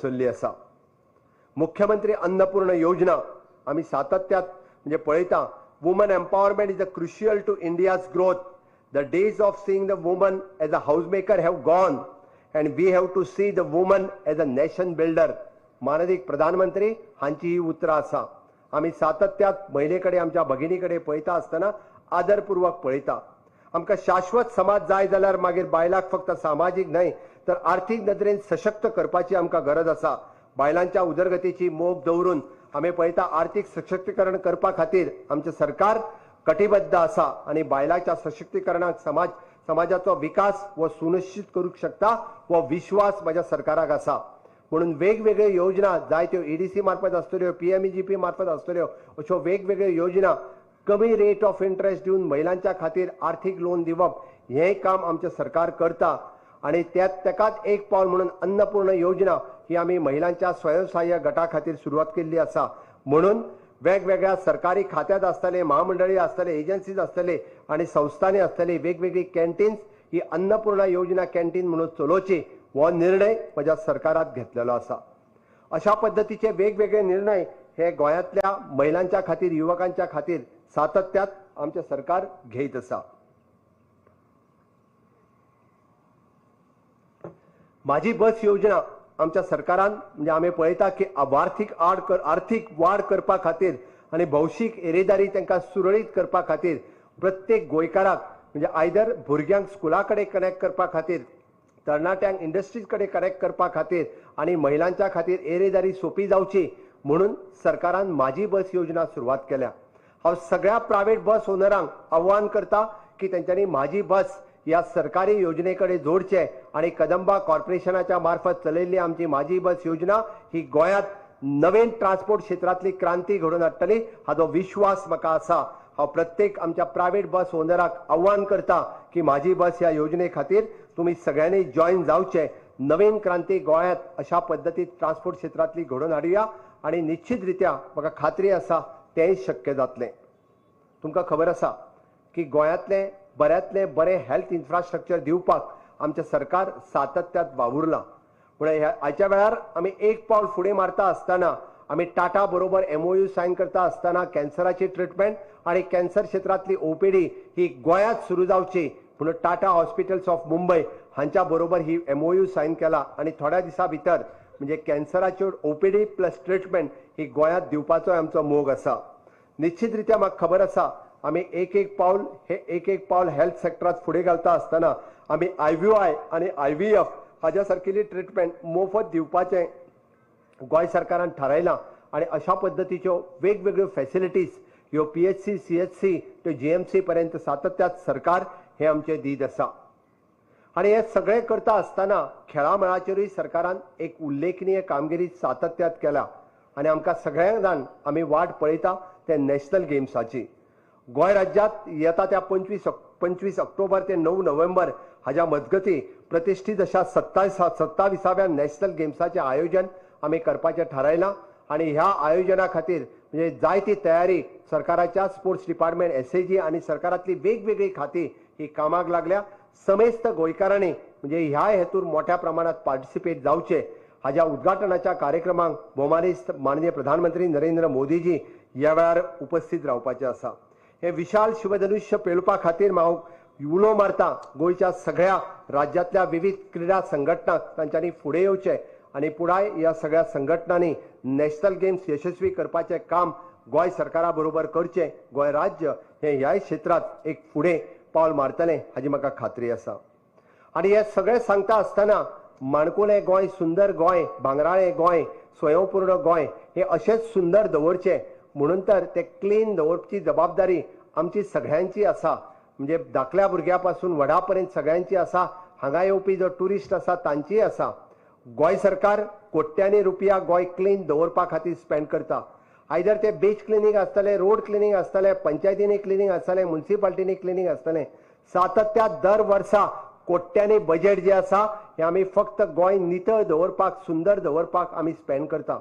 चल्ली आसा। मुख्यमंत्री अन्नपूर्ण योजना आम्ही सातत्यात म्हणजे पळयता। Woman empowerment is a crucial to India's growth. The days of seeing the woman as a housemaker have gone and we have to see the woman as a nation builder. माननीय प्रधानमंत्री हांची ही उतरां आसा। आम्ही सातत्यात महिलेकडे आमच्या भगिनीकडे पळयता आसतना आदरपूर्वक पळयता। आमकां शाश्वत समाज जाय जाल्यार मागीर बायलांक फक्त सामाजीक न्हय तर आर्थीक नदरेन सशक्त करपाची आमकां गरज आसा। बायलांच्या उदरगतीची मोख दवरून आम्ही पळयता आर्थीक सशक्तीकरण करपा खातीर आमचे सरकार कटिबद्ध आसा आणि बायलांच्या सशक्तीकरणाक समाजाचो विकास व सुनिश्चित करूंक शकता व विश्वास माझ्या सरकाराक आसा। म्हणून वेगवेगळ्यो योजना जाय त्यो ईडीसी मार्फत आसतल्यो पीएमईजीपी मार्फत आसतल्यो अश्यो वेगवेगळ्यो योजना कमी रेट ऑफ इंटरेस्ट दिवन महिलांच्या खातीर आर्थिक लोन दिवप हे काम आमचे सरकार करता। आणि तेकाच एक पावल म्हणून अन्नपूर्ण योजना ही आम्ही महिलांच्या स्वयंसहाय्य गटा खातीर सुरुवात केल्ली आसा। म्हणून वेगवेगळ्या सरकारी खात्यात आसतले, महामंडळी आसतले, एजन्सीज आसतले आणि संस्थांनी आसतले वेगवेगळी कॅन्टीन्स ही अन्नपूर्ण योजना कॅन्टीन म्हणून चलोवची हो निर्णय माझ्या सरकारात घेतलेलो आसा। अशा पद्धतीचे वेगवेगळे निर्णय हे गोंयांतल्या महिलांच्या खातीर, युवकांच्या खातीर सातत्यात आमचे सरकार घेत आसा। माझी बस योजना आमच्या सरकारान म्हणजे आम्ही पळयता की आर्थिक वाढ करपा खातीर आणि भौशीक येरादारी तांकां सुरळीत करपा खातीर प्रत्येक गोंयकाराक म्हणजे आयदर भुरग्यांक स्कुला कडेन कनेक्ट करपा खातीर, तरणाट्यांक इंडस्ट्रीज कडेन कनेक्ट करपा खातीर आणि महिलांच्या खातीर येरादारी सोपी जावची म्हणून सरकारान माझी बस योजना सुरुवात केल्या। हांव सगळ्या प्रायव्हेट बस ओनरांक आव्हान करता की तांच्यांनी माझी बस या सरकारी योजनेकडे जोडचे आणि कदंबा कॉर्पोरेशनाच्या मार्फत चलयल्ली आमची माझी बस योजना ही गोंयांत नवीन ट्रान्सपोर्ट क्षेत्रातली क्रांती घडोवन हाडटली हाचो विश्वास म्हाका आसा। हांव प्रत्येक आमच्या प्रायव्हेट बस ओनराक आव्हान करता की माझी बस ह्या योजने खातीर तुम्ही सगळ्यांनी जॉईन जावचे। नवीन क्रांती गोंयांत अशा पद्धतीत ट्रान्सपोर्ट क्षेत्रातली घडोवन हाडुया आणि निश्चितरित्या म्हाका खात्री आसा तेंय शक्य जातलें। तुमकां खबर आसा की गोंयांतले बऱ्यांतले बरे हेल्थ इन्फ्रास्ट्रक्चर दिवपाक आमचे सरकार सातत्यात वावुरला। म्हणून आयच्या वेळार आमी एक पावल फुडें मारता आसतना आमी टाटा बरोबर MOU सायन करता आसतना कॅन्सराची ट्रिटमेंट आणि कॅन्सर क्षेत्रातली OPD ही गोंयांत सुरू जावची म्हणून टाटा हॉस्पिटल्स ऑफ मुंबय हांच्या बरोबर ही MOU सायन केला आणि थोड्या दिसां भितर म्हणजे कॅन्सराच्यो OPD प्लस ट्रिटमेंट ही गोंयांत दिवपाचो आमचो मोग आसा। निश्चितरित्या म्हाका खबर आसा आम्ही एक पावल हेल्थ सेक्टरात फुडें घालता आसतना आम्ही IVI आणि IVF हाच्या सारकिली ट्रिटमेंट मोफत दिवपाचें गोंय सरकारान थारायलां आणि अशा पद्धतीच्यो वेगवेगळ्यो फॅसिलिटीज ह्यो PHC, CHC ते GMC पर्यंत सातत्यात सरकार हे आमचे दीत आसा। आणि हे सगळे करता आसतना खेळा मेळाचेरूय सरकारान एक उल्लेखनीय कामगिरी सातत्यात केल्या आणि आमकां सगळ्यांक जाण आमी वाट पळयता ते नॅशनल गेम्साची। गोंय राज्यात येता त्या 25 ऑक्टोबर ते 9 नोव्हेंबर हाच्या मजगती प्रतिष्ठीत अशा 27व्या नॅशनल गेम्साचे आयोजन आम्ही करपाचें थारायलां आणि ह्या आयोजना खातीर म्हणजे जायती तयारी सरकाराच्या स्पोर्ट्स डिपार्टमेंट SAG आणि सरकारातली वेगवेगळी खाती ही कामाक लागल्या। समेस्त गोंयकारांनी म्हणजे ह्या हेतूर मोठ्या प्रमाणात पार्टिसिपेट जावचे हाच्या उद्घाटनाच्या कार्यक्रमाक भोवमानीस्त माननीय प्रधानमंत्री नरेंद्र मोदीजी ह्या वेळार उपस्थित रावपाचे आसा। हे विशाल शिवधनुष्य पेलपा खातीर हांव उलो मारता गोंयच्या सगळ्या राज्यातल्या विविध क्रीडा संघटनांक तांच्यांनी फुडें येवचें आणि पुराय ह्या सगळ्या संघटनांनी नॅशनल गेम्स यशस्वी करपाचें काम गोंय सरकारा बरोबर करचें। गोंय राज्य हे ह्या क्षेत्रात एक फुडें पावल मारतलें हाची म्हाका खात्री आसा। आणि हे सगळें सांगता आसतना माणकुलें गोंय, सुंदर गोंय, भांगराळें गोंय, स्वयंपूर्ण गोंय हे अशेंच सुंदर दवरचें म्हणून तर ते क्लीन दवरची जबाबदारी आमची सगळ्यांची आसा। म्हणजे धाकल्या भुरग्यापासून व्हडा पर्यंत सगळ्यांची आसा। हांगा येवपी जो टुरिस्ट आसा तांची आसा। गोंय सरकार कोट्यांनी रुपया गोंय क्लीन दवरपा खातीर स्पेंड करता। आयदर ते बीच क्लिनिंग आसतलें, रोड क्लिनिंग आसतलें, पंचायतींनी क्लिनिंग आसतलें, म्युनिसिपालिटींनी क्लिनिंग आसतलें, सातत्यात दर वर्सा कोट्यांनी बजेट जे आसा हे आमी फक्त गोंय नितळ दवरपाक, सुंदर दवरपाक आमी स्पेंड करता।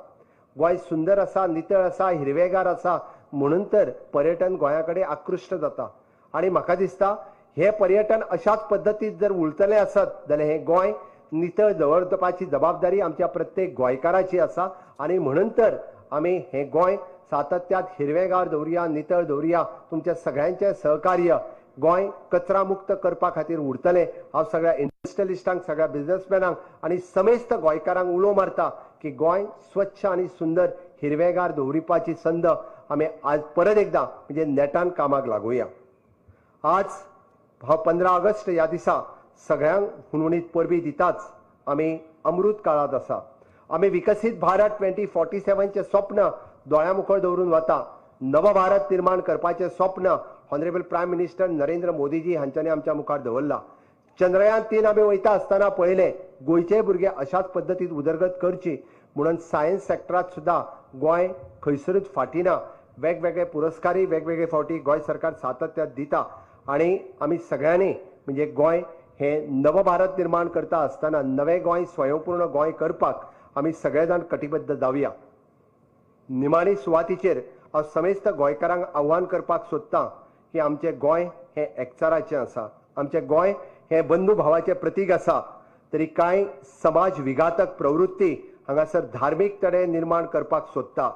गोंय सुंदर आसा, नितळ आसा, हिरवेगार आसा म्हणून तर पर्यटन गोंयाकडे आकृष्ट जाता। आणि म्हाका दिसता हे पर्यटन अशाच पद्धतीत जर उरतलें आसत जाल्यार हे गोंय नितळ दवरपाची जबाबदारी आमच्या प्रत्येक गोंयकाराची आसा आणि म्हणून तर आमी हे गोंय सातत्यात हिरवेगार दवरुया, नितळ दवरुया. तुमच्या सगळ्यांचे सहकार्य गोंय कचरा मुक्त करपा खातीर उरतलें. हांव सगळ्या इंडस्ट्रियलिस्टांक, सगळ्या बिझनेसमॅनांक आणि समेस्त गोंयकारांक उलो मारता की गोंय स्वच्छ आणि सुंदर हिरवेगार दवरपाची संद आमी आज परत एकदा म्हणजे नेटान कामाक लागुया. आज हा 15 ऑगस्ट ह्या दिसा सगळ्यांक हुनहुनीत परबी दिताच आमी अमृत काळात आसा. आमी विकसीत भारत 2047 चे स्वप्न दोळ्या मुखार दवरून वता. नव भारत निर्माण करपाचें स्वप्न honourable prime minister Narendra Modiji हांच्यांनी आमच्या मुखार दवरला. चंद्रयान 3 आमी वयता आसतना पळयलें गोंयचे भुरगे अशाच पद्दतीन उदरगत करची म्हणून सायन्स सेक्टरात सुद्दां गोंय खंयसरूच फाटी ना. वेगवेगळे पुरस्कारय वेगवेगळे फावटी गोंय सरकार सातत्यात दिता आणि आमी सगळ्यांनी म्हणजे गोंय हे नव भारत निर्माण करता आसतना नवे गोंय स्वयंपूर्ण गोंय करपाक आमी सगळे जाण कटिबद्ध जावया. निमाणी सुवातीचेर हांव समेस्त गोंयकारांक आव्हान करपाक सोदतां की आमचें गोंय हें एकचाराचें आसा. आमचें गोंय हें बंधू भावाचें प्रतीक आसा. तरी कांय समाज विघातक प्रवृत्ती हांगासर धार्मीक तडे निर्माण करपाक सोदता.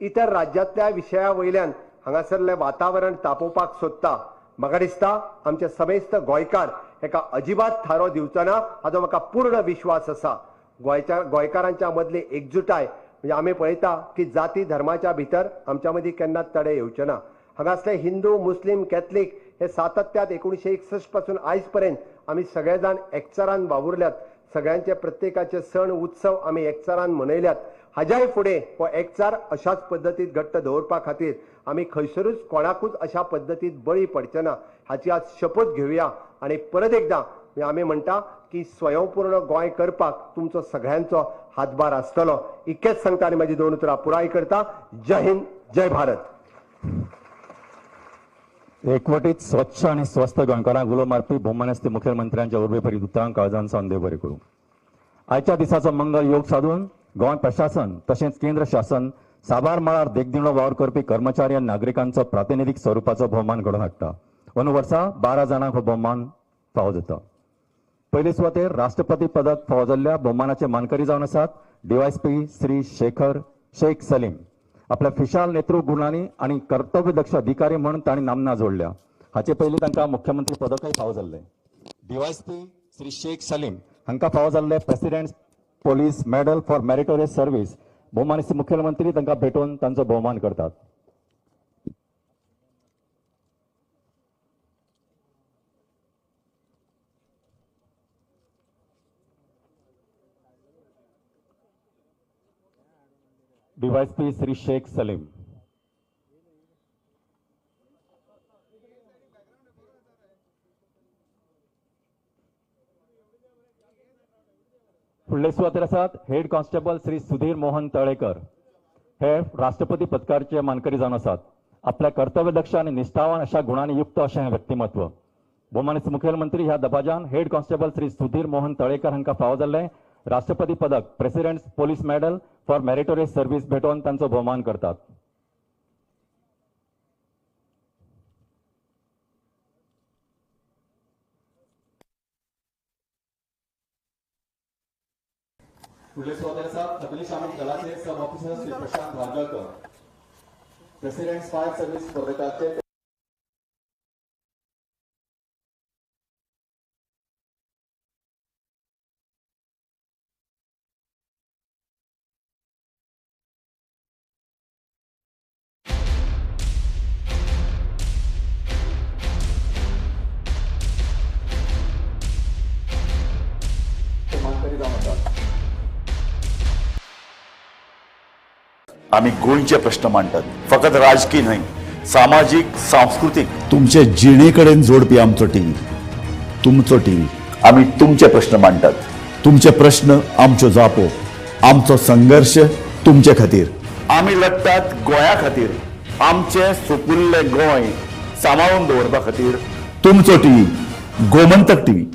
इतर राज्यांतल्या विशया वयल्यान हांगासरलें वातावरण तापोवपाक सोदता. म्हाका दिसता आमचे समेस्त गोंयकार हेका अजिबात थारो दिवचो ना हाचो म्हाका पूर्ण विश्वास आसा. गोंयकारांच्या मदली एकजुटाय म्हणजे आमी पळयता की जाती धर्माच्या भितर आमच्या मदीं केन्नाच तडे येवचे ना. हांगासले हिंदू, मुस्लीम, कॅथलीक हे सातत्यात 1961 पासून आयज पर्यंत आमी सगळे जाण एकचारान वावुरल्यात. सगळ्यांचे प्रत्येकाचे सण उत्सव आमी एकचारान मनयल्यात. हाज्याय फुडें हो एकचार अशाच पद्दतीत घट्ट दवरपा खातीर आमी खंयसरूच कोणाकूच अशा पद्दतीत बळी पडचे ना हाची आज शपथ घेवया. आणि परत एकदा आमी म्हणटा की स्वयंपूर्ण गोंय करपाक तुमचो सगळ्यांचो हातभार आसतलो. इतकेच सांगता आनी म्हाजी 2 उतरां पुराय करता. जय हिंद, जय भारत. एकवटीत स्वच्छ आणि स्वस्थ गोंयकारांक उलो मारपी भोवमानस्ती मुखेलमंत्र्यांच्या उर्बेभरीत उतरांक काळजान सावन देव बरें करूं. आयच्या दिसाचो मंगळ योग साधून गोंय प्रशासन तशेंच केंद्र शासन साबार मळार देखदिणो वावर करपी कर्मचारी आनी नागरिकांचो प्रातिनिधीक स्वरुपाचो भोवमान घडोवन हाडटा. अंदू वर्सा 12 जाणांक हो भोवमान फावो जाता. पयले सुवातेर राष्ट्रपती पदक फावो जाल्ल्या भोवमानाचे मानकरी जावन आसात डीवायएसपी श्री शेख सलीम. आपल्या फिशाल नेतृत्व गुणांनी आणि कर्तव्यदक्ष अधिकारी म्हणून तांणी नामना जोडल्या. हाचे पयलीं तांकां मुख्यमंत्री पदकय फावो जाल्लें. डीवायएसपी श्री शेख सलीम हांकां फावो जाल्ले president police medal for meritorious service. भोवमानस्ती मुखेलमंत्री तांकां भेटून तांचो भोवमान करतात. डीवायएसपी श्री शेख सलीम. फुडले सुवातेर आसात हेड कॉन्स्टेबल श्री सुधीर मोहन तळेकर. हे राष्ट्रपती पदकाचे मानकरी जावन आसात. आपल्या कर्तव्यदक्ष आणि निष्ठावान अशा गुणांनी युक्त अशें हे व्यक्तिमत्व. भोवमानस्ती मुखेलमंत्री ह्या दबाज्यान हेड कॉन्स्टेबल श्री सुधीर मोहन तळेकर हांकां फावो जाल्लें राष्ट्रपती पदक president police medal for meritorious service भेटोवन तांचो भोवमान करतात. फुडले सुवातेर आसात अग्निशामक दलाचे sub officer Shri Prashant Wargalkar. President fire service पदकाचे मानकरी जावन आसात. आम्ही गोंयचे प्रश्न मांडतात. फकत राजकीय न्हय, सामाजिक, सांस्कृतिक. तुमचे जिणेकडेन जोडपी आमचो टीव्ही, तुमचो टीव्ही. आम्ही तुमचे प्रश्न मांडतात. तुमचे प्रश्न आमच्यो जापो, आमचो संघर्ष तुमचे खातीर. आम्ही लढतात गोंया खातीर. आमचे सोपुल्ले गोंय सांबाळून दवरपा खातीर. तुमचो टीव्ही, गोमंतक टीव्ही.